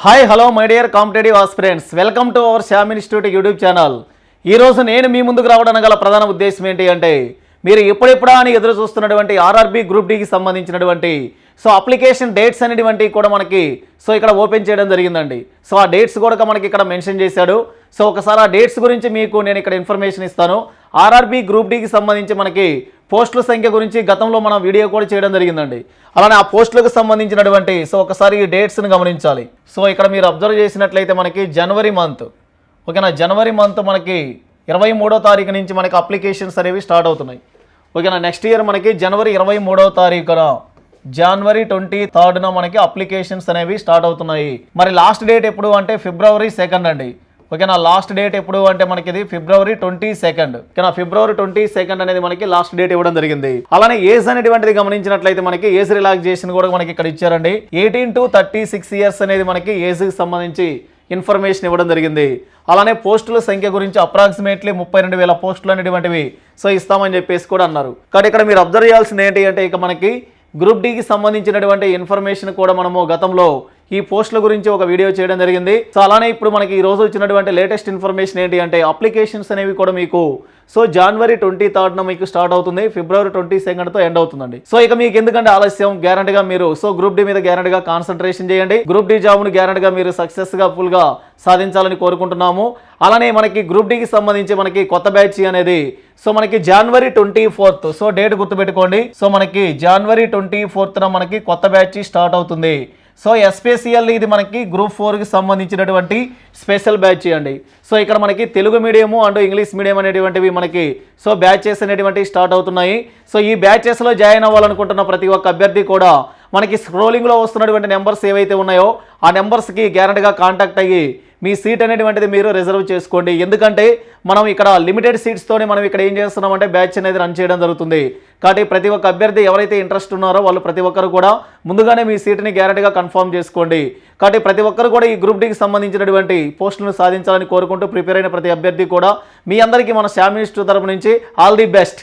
Hi hello my dear competitive aspirants, welcome to our Shyam institute YouTube channel. ఈరోజు నేను మీ ముందుకు రావడానికి గల ప్రధాన ఉద్దేశం ఏంటి అంటే, మీరు ఎప్పుడెప్పుడా అని ఎదురు చూస్తున్నటువంటి ఆర్ఆర్బీ గ్రూప్ డికి సంబంధించినటువంటి అప్లికేషన్ డేట్స్ అనేటువంటివి కూడా మనకి ఇక్కడ ఓపెన్ చేయడం జరిగిందండి. ఆ డేట్స్ కూడా మనకి ఇక్కడ మెన్షన్ చేశాడు. ఒకసారి ఆ డేట్స్ గురించి మీకు నేను ఇక్కడ ఇన్ఫర్మేషన్ ఇస్తాను. ఆర్ఆర్బీ గ్రూప్ డికి సంబంధించి మనకి పోస్టుల సంఖ్య గురించి గతంలో మనం వీడియో కూడా చేయడం జరిగిందండి. అలానే ఆ పోస్టులకు సంబంధించినటువంటి ఒకసారి ఈ డేట్స్ని గమనించాలి. ఇక్కడ మీరు అబ్జర్వ్ చేసినట్లయితే మనకి జనవరి మంత్, ఓకేనా, జనవరి మంత్ మనకి 23వ తారీఖు నుంచి మనకి అప్లికేషన్స్ అనేవి స్టార్ట్ అవుతున్నాయి. ఓకేనా, నెక్స్ట్ ఇయర్ మనకి జనవరి 23వ తారీఖున జనవరి 23న మనకి అప్లికేషన్స్ అనేవి స్టార్ట్ అవుతున్నాయి. మరి లాస్ట్ డేట్ ఎప్పుడు అంటే ఫిబ్రవరి 2 అండి. ఓకేనా, లాస్ట్ డేట్ ఎప్పుడు అంటే మనకి ఇది ఫిబ్రవరి 22. ఓకేనా, ఫిబ్రవరి 22 అనేది మనకి లాస్ట్ డేట్ ఇవ్వడం జరిగింది. అలానే ఏజ్ అనేటువంటిది గమనించినట్లయితే మనకి ఏజ్ రిలాక్సేషన్ కూడా మనకి ఇక్కడ ఇచ్చారండి. 18 to 36 ఇయర్స్ అనేది మనకి ఏజ్కి సంబంధించి ఇన్ఫర్మేషన్ ఇవ్వడం జరిగింది. అలానే పోస్టుల సంఖ్య గురించి అప్రాక్సిమేట్లీ 32,000 పోస్టులు అనేటువంటివి ఇస్తామని చెప్పేసి కూడా అన్నారు. కానీ ఇక్కడ మీరు అబ్జర్వ్ చేయాల్సింది ఏంటి అంటే, ఇక మనకి గ్రూప్ డికి సంబంధించినటువంటి ఇన్ఫర్మేషన్ కూడా మనము గతంలో ఈ పోస్టుల గురించి ఒక వీడియో చేయడం జరిగింది. అలానే ఇప్పుడు మనకి ఈ రోజు వచ్చినటువంటి లేటెస్ట్ ఇన్ఫర్మేషన్ ఏంటి అంటే, అప్లికేషన్స్ అనేవి కూడా మీకు జనవరి 23న మీకు స్టార్ట్ అవుతుంది, ఫిబ్రవరి 22తో ఎండ్ అవుతుందండి. ఇక మీకు ఎందుకంటే ఆలస్యం, గ్యారంటీగా మీరు గ్రూప్ డి మీద గ్యారంటీగా కాన్సన్ట్రేషన్ చేయండి. గ్రూప్ డి జాబ్ను గ్యారంటీగా మీరు సక్సెస్గా ఫుల్గా సాధించాలని కోరుకుంటున్నాము. అలానే మనకి గ్రూప్ డికి సంబంధించి మనకి కొత్త బ్యాచ్ అనేది మనకి జనవరి 24th, డేట్ గుర్తుపెట్టుకోండి. మనకి జనవరి 24న మనకి కొత్త బ్యాచ్ స్టార్ట్ అవుతుంది. ఎస్పెషల్లీ ఇది మనకి గ్రూప్ 4కి సంబంధించినటువంటి స్పెషల్ బ్యాచ్ అండి. ఇక్కడ మనకి Telugu medium and English medium అనేటువంటివి మనకి బ్యాచెస్ అనేటువంటివి స్టార్ట్ అవుతున్నాయి. ఈ బ్యాచెస్లో జాయిన్ అవ్వాలనుకుంటున్న ప్రతి ఒక్క అభ్యర్థి కూడా మనకి స్క్రోలింగ్లో వస్తున్నటువంటి నెంబర్స్ ఏవైతే ఉన్నాయో ఆ నెంబర్స్కి గ్యారంటీగా కాంటాక్ట్ అయ్యి మీ సీట్ అనేటువంటిది మీరు రిజర్వ్ చేసుకోండి. ఎందుకంటే మనం ఇక్కడ లిమిటెడ్ సీట్స్తోనే మనం ఇక్కడ ఏం చేస్తున్నామంటే బ్యాచ్ అనేది రన్ చేయడం జరుగుతుంది. కాబట్టి ప్రతి ఒక్క అభ్యర్థి ఎవరైతే ఇంట్రెస్ట్ ఉన్నారో వాళ్ళు ప్రతి ఒక్కరు కూడా ముందుగానే మీ సీట్ని గ్యారంటీగా కన్ఫర్మ్ చేసుకోండి. కాబట్టి ప్రతి ఒక్కరు కూడా ఈ గ్రూప్ డికి సంబంధించినటువంటి పోస్టులను సాధించాలని కోరుకుంటూ ప్రిపేర్ అయిన ప్రతి అభ్యర్థి కూడా మీ అందరికీ మన శ్యామ్ ఇన్స్టిట్యూట్ తరపు నుంచి ఆల్ ది బెస్ట్.